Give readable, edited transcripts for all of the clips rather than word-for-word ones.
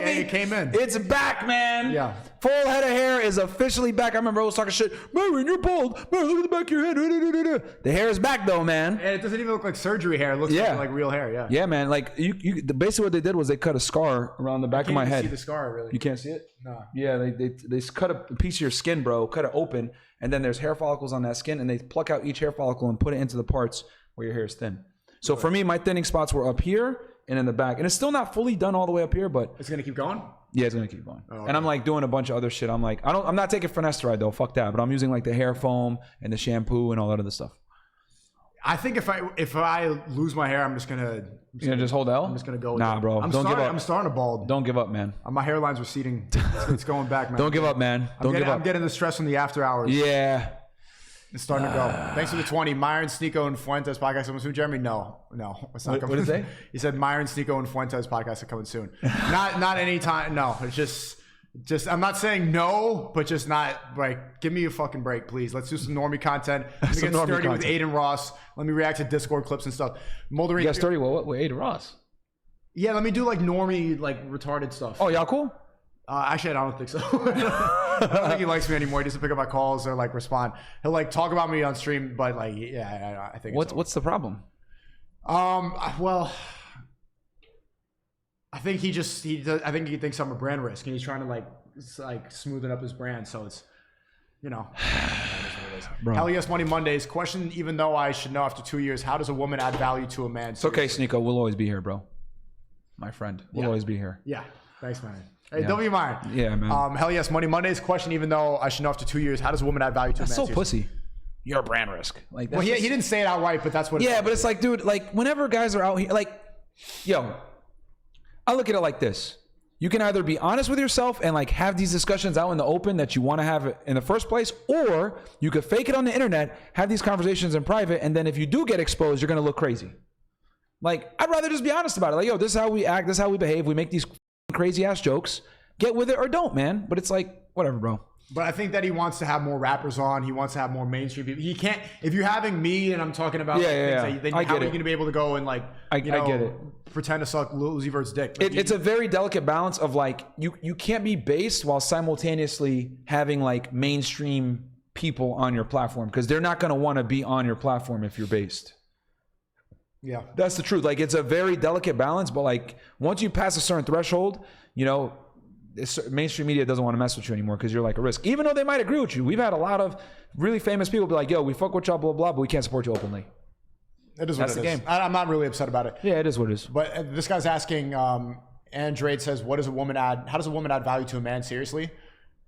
It came in. It's back, man. Yeah. Full head of hair is officially back. I remember I was talking shit. Myron, you're bald. Myron, look at the back of your head. The hair is back though, man. And it doesn't even look like surgery hair. It looks like real hair. Yeah. Yeah, man. Like basically what they did was they cut a scar around the back of my head. You can't see the scar, really. You can't see it? No. Yeah, they cut a piece of your skin, bro. Cut it open, and then there's hair follicles on that skin, and they pluck out each hair follicle and put it into the parts where your hair is thin. So for me, my thinning spots were up here and in the back, and it's still not fully done all the way up here, but it's gonna keep going. Yeah, it's gonna keep going. Oh, okay. And I'm like doing a bunch of other shit. I'm like, I'm not taking finasteride though. Fuck that. But I'm using like the hair foam and the shampoo and all that other stuff. I think if I lose my hair, I'm just gonna just hold L. I'm just gonna go. With nah, it. bro. Don't give up. I'm starting to bald. Don't give up, man. My hairline's receding. It's going back, man. Don't give up, man. Don't give up. I'm getting the stress from the after hours. Yeah. It's starting to go. Thanks for the 20. MYRON, SNEAKO, and Fuentes podcast coming soon. Jeremy, no, it's not coming. What did it say? He said MYRON, SNEAKO, and Fuentes podcast are coming soon. Not anytime. No, it's just I'm not saying no, but just not like give me a fucking break, please. Let's do some normie content. Let me get sturdy with ADIN ROSS. Let me react to Discord clips and stuff. Moldering. You got sturdy with ADIN ROSS? Yeah, let me do like normie, like retarded stuff. Oh, y'all cool? Actually, I don't think so. I don't think he likes me anymore. He doesn't pick up my calls or like respond. He'll like talk about me on stream, but like, yeah, I think. What's the problem? Well, I think he thinks I'm a brand risk, and he's trying to like smoothen up his brand. So it's, Hell yes, Money Mondays. Question: even though I should know after 2 years, how does a woman add value to a man? It's okay, SNEAKO. We'll always be here, bro. My friend, we'll always be here. Yeah. Thanks, man. Hey, W mine. Yeah, man. Hell yes, Money Mondays. Question: even though I should know after 2 years, how does a woman add value to a man? That's so pussy. You're a brand risk. Like, well, he didn't say it outright, but that's what. Yeah, but it's like, dude, like whenever guys are out here, like, yo, I look at it like this. You can either be honest with yourself and like have these discussions out in the open that you want to have in the first place, or you could fake it on the internet, have these conversations in private, and then if you do get exposed, you're gonna look crazy. Like, I'd rather just be honest about it. Like, yo, this is how we act, this is how we behave. We make these crazy ass jokes. Get with it or don't, man. But it's like, whatever, bro. But I think that he wants to have more rappers on. He wants to have more mainstream people. He can't, if you're having me and I'm talking about things, then how are you going to be able to go and like, I get it. Pretend to suck Lil Uzi Vert's dick? It's a very delicate balance of like, you can't be based while simultaneously having like mainstream people on your platform, because they're not going to want to be on your platform if you're based. Yeah. That's the truth. Like, it's a very delicate balance, but like once you pass a certain threshold, mainstream media doesn't want to mess with you anymore because you're like a risk, even though they might agree with you. We've had a lot of really famous people be like, yo, we fuck with y'all, blah, blah, but we can't support you openly. It is what it is. That's the game. I'm not really upset about it. Yeah, it is what it is. But this guy's asking, Andrade says, how does a woman add value to a man? Seriously?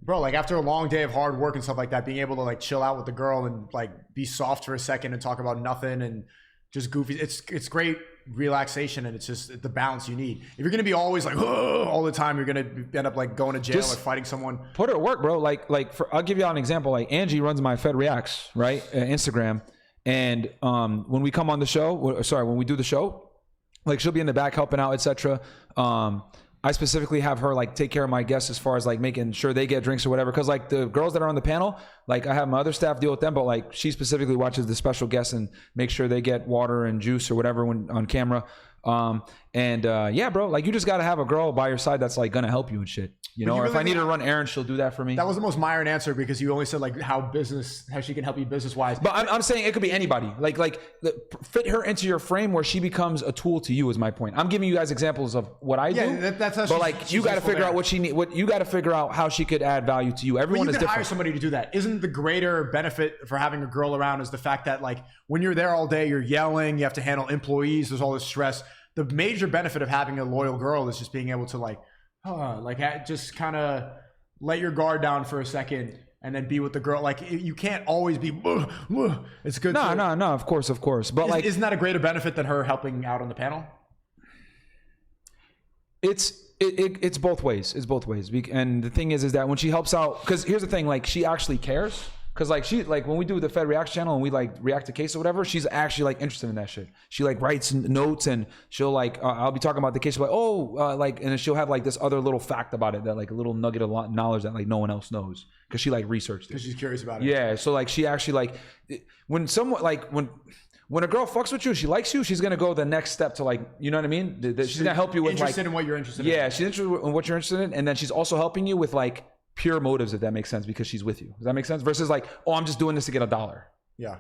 Bro, like after a long day of hard work and stuff like that, being able to like chill out with the girl and like be soft for a second and talk about nothing and just goofy. It's great relaxation, and it's just the balance you need. If you're gonna be always like all the time, you're gonna end up like going to jail or fighting someone. Put her at work, bro. I'll give y'all an example. Like Angie runs my Fed Reacts, right? Instagram, and when we come on the show, when we do the show, like she'll be in the back helping out, etc. I specifically have her like take care of my guests as far as like making sure they get drinks or whatever. Cause like the girls that are on the panel, like I have my other staff deal with them, but like she specifically watches the special guests and makes sure they get water and juice or whatever when on camera. Yeah, bro, like you just got to have a girl by your side that's like going to help you and shit, or if I need her to run errands, she'll do that for me. That was the most MYRON answer because you only said like how she can help you business wise. But I'm saying it could be anybody. Like fit her into your frame where she becomes a tool to you is my point. I'm giving you guys examples of what I do. Yeah, that's how. But like you got to figure out what she need. What you got to figure out how she could add value to you. Everyone is different. Hire somebody to do that. Isn't the greater benefit for having a girl around is the fact that like when you're there all day, you're yelling, you have to handle employees, there's all this stress. The major benefit of having a loyal girl is just being able to just kind of let your guard down for a second and then be with the girl. Like you can't always be. It's good. No, of course. But isn't that a greater benefit than her helping out on the panel? It's both ways. It's both ways. And the thing is that when she helps out, because here's the thing, like she actually cares. Cause like when we do the Fed Reacts channel and we like react to case or whatever, she's actually like interested in that shit. She like writes notes and she'll like, I'll be talking about the case, like, and then she'll have like this other little fact about it that like a little nugget of knowledge that like no one else knows. Cause she like researched it. Cause she's curious about it. Yeah. So like she actually like when when a girl fucks with you, she likes you, she's gonna go the next step to like, you know what I mean? She's gonna help you with interested like, in what you're interested in. Yeah, she's interested in what you're interested in, and then she's also helping you with like pure motives, if that makes sense, because she's with you. Does that make sense? Versus like, oh, I'm just doing this to get $1. Yeah.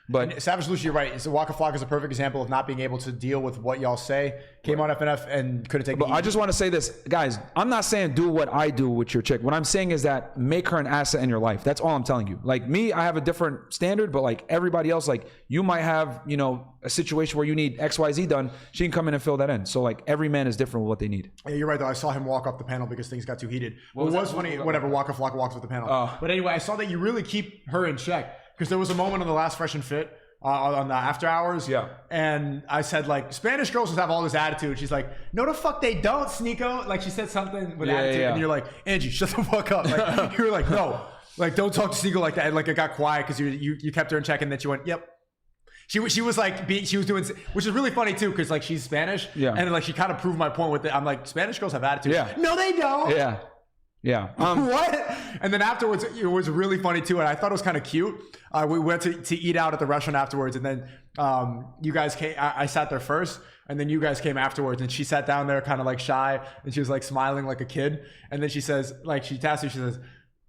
But and Savage Lucy, you're right. So Waka Flocka is a perfect example of not being able to deal with what y'all say. Came on FNF and couldn't take it. But I just want to say this, guys. I'm not saying do what I do with your chick. What I'm saying is that make her an asset in your life. That's all I'm telling you. Like me, I have a different standard, but like everybody else, like you might have, you know, a situation where you need XYZ done. She can come in and fill that in. So like every man is different with what they need. Yeah, you're right though. I saw him walk off the panel because things got too heated. Well, it was funny. Whatever. Waka Flocka walks off the panel. But anyway, I saw that you really keep her in check because there was a moment on the last Fresh and Fit. On the after hours, yeah, and I said like Spanish girls just have all this attitude. She's like, no, the fuck they don't, SNEAKO. Like she said something with attitude, and you're like, Angie, shut the fuck up. Like you were like, no, like don't talk to SNEAKO like that. And like it got quiet because you kept her in check, and then she went, yep. She was like she was doing, which is really funny too, because like she's Spanish, and then, like she kind of proved my point with it. I'm like, Spanish girls have attitude. Yeah. No, they don't. Yeah. Yeah. What? And then afterwards, it was really funny too, and I thought it was kind of cute. We went to eat out at the restaurant afterwards, and then you guys came. I sat there first, and then you guys came afterwards, and she sat down there kind of like shy, and she was like smiling like a kid. And then she says, like she taps you, she says,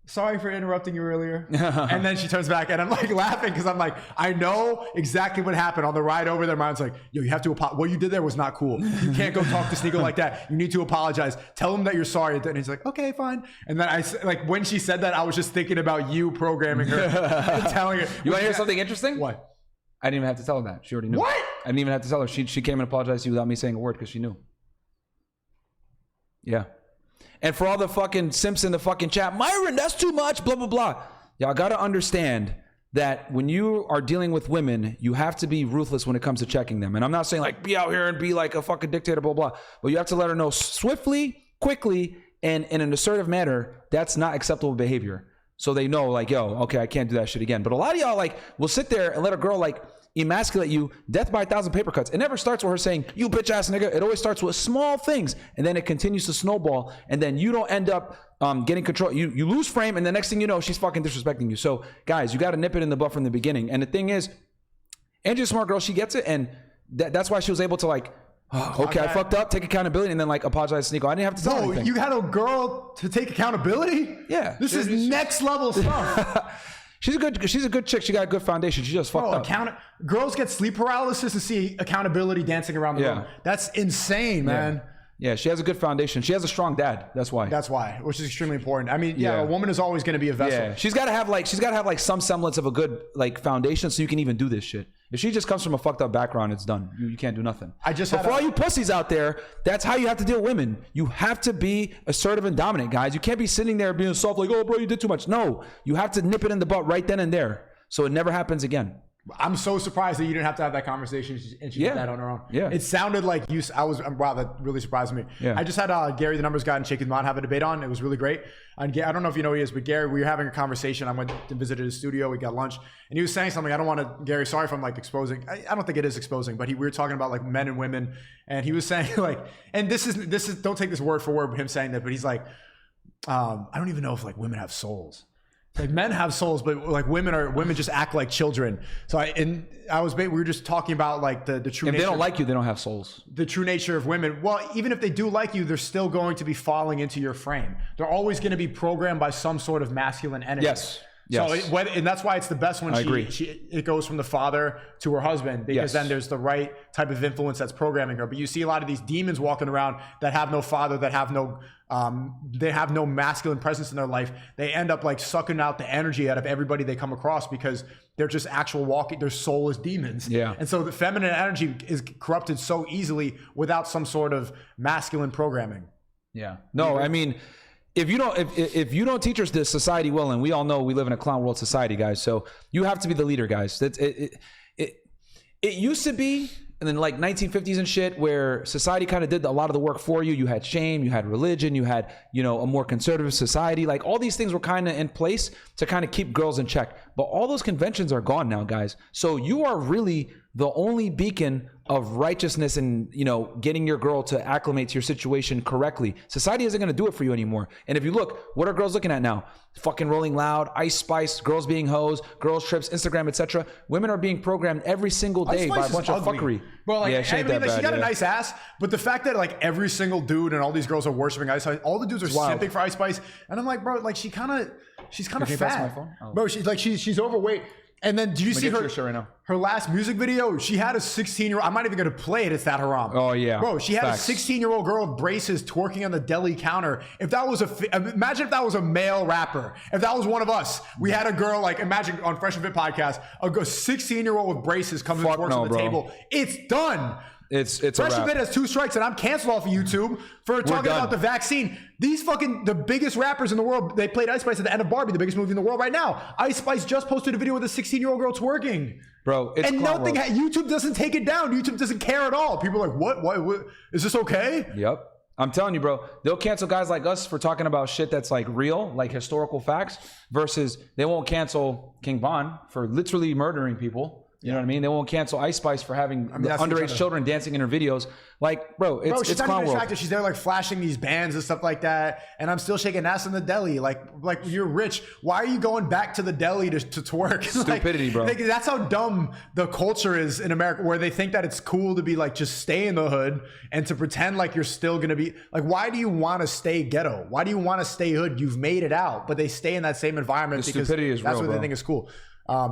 sorry for interrupting you earlier. And then she turns back and I'm like laughing because I'm like, I know exactly what happened on the ride over there. Mine's like, yo, you have to apologize. What you did there was not cool. You can't go talk to SNEAKO like that. You need to apologize. Tell him that you're sorry. And he's like, okay, fine. And then I like, when she said that, I was just thinking about you programming her and telling her. You want to hear something interesting? What? I didn't even have to tell her that. She already knew. What? I didn't even have to tell her. She came and apologized to you without me saying a word because she knew. Yeah. And for all the fucking simps in the fucking chat, Myron, that's too much, blah, blah, blah. Y'all got to understand that when you are dealing with women, you have to be ruthless when it comes to checking them. And I'm not saying like be out here and be like a fucking dictator, blah, blah. But you have to let her know swiftly, quickly, and in an assertive manner, that's not acceptable behavior. So they know like, yo, okay, I can't do that shit again. But a lot of y'all like will sit there and let a girl like emasculate you, death by 1,000 paper cuts. It never starts with her saying, you bitch ass nigga. It always starts with small things, and then it continues to snowball, and then you don't end up getting control. You lose frame, and the next thing you know, she's fucking disrespecting you. So guys, you got to nip it in the butt from the beginning. And the thing is, Angie's a smart girl. She gets it, and that's why she was able to like, okay, I fucked up, take accountability, and then like apologize to SNEAKO. I didn't have to tell anything. You had a girl to take accountability? Yeah. This is next level stuff. She's a good chick. She got a good foundation. She just fucked up. Girls get sleep paralysis and see accountability dancing around the room. That's insane, man. Yeah, she has a good foundation. She has a strong dad. That's why. That's why, which is extremely important. I mean, a woman is always going to be a vessel. Yeah, she's got to have like some semblance of a good like foundation so you can even do this shit. If she just comes from a fucked up background, it's done. You can't do nothing. But for all you pussies out there, that's how you have to deal with women. You have to be assertive and dominant, guys. You can't be sitting there being soft like, oh, bro, you did too much. No, you have to nip it in the butt right then and there so it never happens again. I'm so surprised that you didn't have to have that conversation and she did that on her own. Yeah. It sounded like you, wow, that really surprised me. Yeah. I just had Gary, the numbers guy, and Shaken Mon have a debate on. It was really great. And I don't know if you know who he is, but Gary, we were having a conversation. I went and visited his studio. We got lunch and he was saying something. I don't want to, Gary, sorry if I'm like exposing. I don't think it is exposing, but we were talking about like men and women. And he was saying like, and this is, don't take this word for word, him saying that, but he's like, I don't even know if like women have souls. Like men have souls, but like women just act like children. So we were just talking about like the true. If nature. They don't like you, they don't have souls. The true nature of women. Well, even if they do like you, they're still going to be falling into your frame. They're always going to be programmed by some sort of masculine energy. Yes. Yes. So and that's why it's the best when it goes from the father to her husband, because then there's the right type of influence that's programming her. But you see a lot of these demons walking around that have no father, that have no they have no masculine presence in their life. They end up like sucking out the energy out of everybody they come across because they're just their soul is demons. Yeah. And so the feminine energy is corrupted so easily without some sort of masculine programming. Yeah. No, I mean, if you don't teach us this, society will, and we all know we live in a clown world society, guys. So you have to be the leader, guys. It used to be in the like 1950s and shit, where society kind of did a lot of the work for you. You had shame, you had religion, you had, a more conservative society. Like all these things were kind of in place to kind of keep girls in check. But all those conventions are gone now, guys. So you are really the only beacon of righteousness and, you know, getting your girl to acclimate to your situation correctly. Society isn't going to do it for you anymore. And if you look, what are girls looking at now? Fucking Rolling Loud, Ice Spice, girls being hoes, girls trips, Instagram, etc. Women are being programmed every single day by a bunch of fuckery. Bro, like, yeah, she ain't that bad, she got a nice ass, but the fact that like every single dude and all these girls are worshiping Ice Spice, all the dudes are simping for Ice Spice, and I'm like, bro, like she's kind of fat, bro. She's overweight. And then, did you see her last music video? She had a 16-year-old. I'm not even going to play it. It's that haram. Oh, yeah. Bro, she had a 16-year-old girl with braces twerking on the deli counter. If that was imagine if that was a male rapper. If that was one of us. We had a girl, like, imagine on Fresh and Fit podcast, a 16-year-old with braces comes and twerks on the table. It's done. It's Fresh and Fit has 2 strikes, and I'm canceled off of YouTube for talking about the vaccine. These the biggest rappers in the world, they played Ice Spice at the end of Barbie, the biggest movie in the world right now. Ice Spice just posted a video with a 16-year-old girl twerking. Bro, it's and nothing. YouTube doesn't take it down. YouTube doesn't care at all. People are like, what? Is this okay? Yep. I'm telling you, bro, they'll cancel guys like us for talking about shit that's like real, like historical facts, versus they won't cancel King Von for literally murdering people. You know what I mean? They won't cancel Ice Spice for having underage children dancing in her videos. Like, bro, it's not clown even world. attractive. She's there like flashing these bands and stuff like that. And I'm still shaking ass in the deli. Like you're rich. Why are you going back to the deli to twerk? Stupidity, bro. Like, that's how dumb the culture is in America, where they think that it's cool to be like, just stay in the hood and to pretend like you're still going to be like, why do you want to stay ghetto? Why do you want to stay hood? You've made it out, but they stay in that same environment because that's what they think is cool.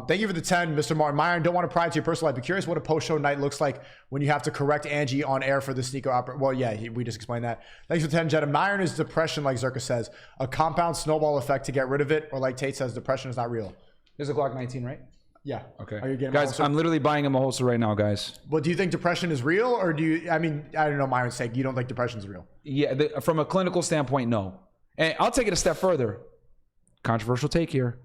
Thank you for the 10, Mr. Martin. Myron, don't want to pry into your personal life. Be curious what a post-show night looks like when you have to correct Angie on air for the SNEAKO opera. Well, yeah, we just explained that. Thanks for the 10, Jetta. Myron is depression, like Zerka says. A compound snowball effect to get rid of it, or like Tate says, depression is not real. There's a Glock 19, right? Yeah. Okay. Are you getting guys, I'm literally buying him a holster right now, guys. But do you think depression is real, or do you, I mean, I don't know, Myron's sake, you don't think depression is real? Yeah, from a clinical standpoint, no. And I'll take it a step further. Controversial take here.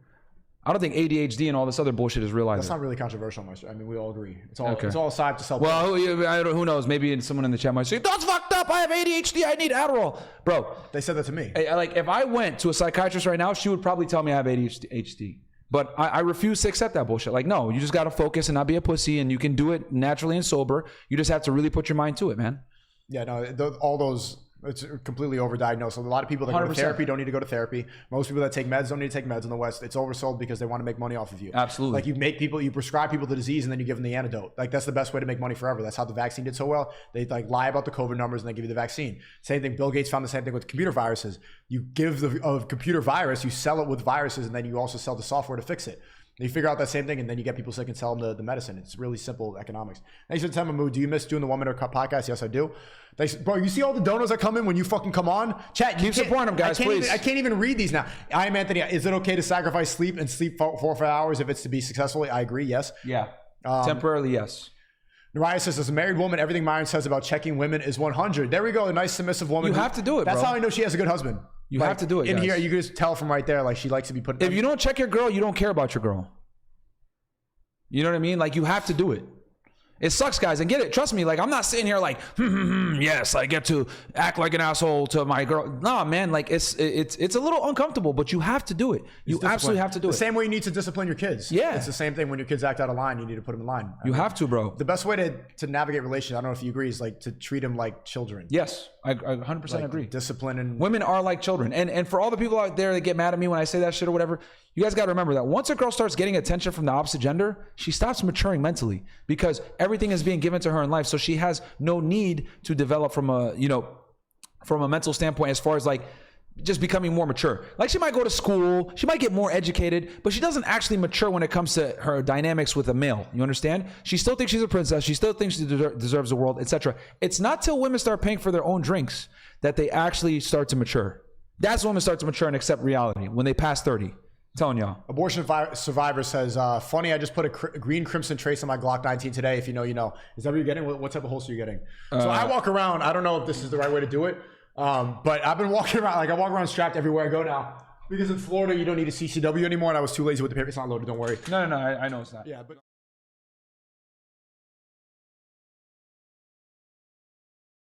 I don't think ADHD and all this other bullshit is real either. That's not really controversial, I mean, we all agree. It's all aside to self. Well, who knows? Maybe someone in the chat might say, "That's fucked up. I have ADHD. I need Adderall." Bro, they said that to me. Like, if I went to a psychiatrist right now, she would probably tell me I have ADHD. But I refuse to accept that bullshit. Like, no, you just got to focus and not be a pussy, and you can do it naturally and sober. You just have to really put your mind to it, man. Yeah, no, all those. It's completely overdiagnosed. So a lot of people that go to therapy don't need to go to therapy. Most people that take meds don't need to take meds in the West. It's oversold because they want to make money off of you. Absolutely. Like you prescribe people the disease and then you give them the antidote. Like that's the best way to make money forever. That's how the vaccine did so well. They like lie about the COVID numbers and they give you the vaccine. Same thing. Bill Gates found the same thing with computer viruses. You give the computer virus, you sell it with viruses, and then you also sell the software to fix it. And you figure out that same thing, and then you get people sick and sell them the medicine. It's really simple economics. Thanks for the time, Mahmood. Do you miss doing the 1 Minute podcast? Yes, I do. Thanks, bro. You see all the donos that come in when you fucking come on? Chat, keep supporting them, guys, please. I can't even read these now. I am Anthony. Is it okay to sacrifice sleep and sleep 4 or 5 hours if it's to be successful? I agree. Yes. Yeah. Temporarily, yes. Naraya says, as a married woman, everything Myron says about checking women is 100. There we go. A nice submissive woman. You have to do it, That's bro. how I know she has a good husband. You have to do it, in guys. here, you can just tell from right there, like she likes to be put. If you don't check your girl, you don't care about your girl. You know what I mean? Like, you have to do it. It sucks, guys, and get it. Trust me. Like, I'm not sitting here like, yes, I get to act like an asshole to my girl. No, man. Like, it's a little uncomfortable, but you have to do it. You absolutely have to do it. The same way you need to discipline your kids. Yeah, it's the same thing when your kids act out of line. You need to put them in line. You have to, bro. The best way to navigate relationships, I don't know if you agree, is like to treat them like children. Yes, I 100% agree. Discipline and women are like children. And for all the people out there that get mad at me when I say that shit or whatever, you guys got to remember that once a girl starts getting attention from the opposite gender, she stops maturing mentally because everything is being given to her in life. So she has no need to develop from a mental standpoint as far as like just becoming more mature. Like, she might go to school, she might get more educated, but she doesn't actually mature when it comes to her dynamics with a male. You understand? She still thinks she's a princess. She still thinks she deserves the world, etc. It's not till women start paying for their own drinks that they actually start to mature. That's when women start to mature and accept reality, when they pass 30. Telling y'all. Abortion Survivor says, funny, I just put a green crimson trace on my Glock 19 today. If you know, you know. Is that what you're getting? What type of holster are you getting? So I walk around. I don't know if this is the right way to do it, but I've been walking around. Like, I walk around strapped everywhere I go now. Because in Florida, you don't need a CCW anymore, and I was too lazy with the paper. It's not loaded, don't worry. No, I know it's not. Yeah, but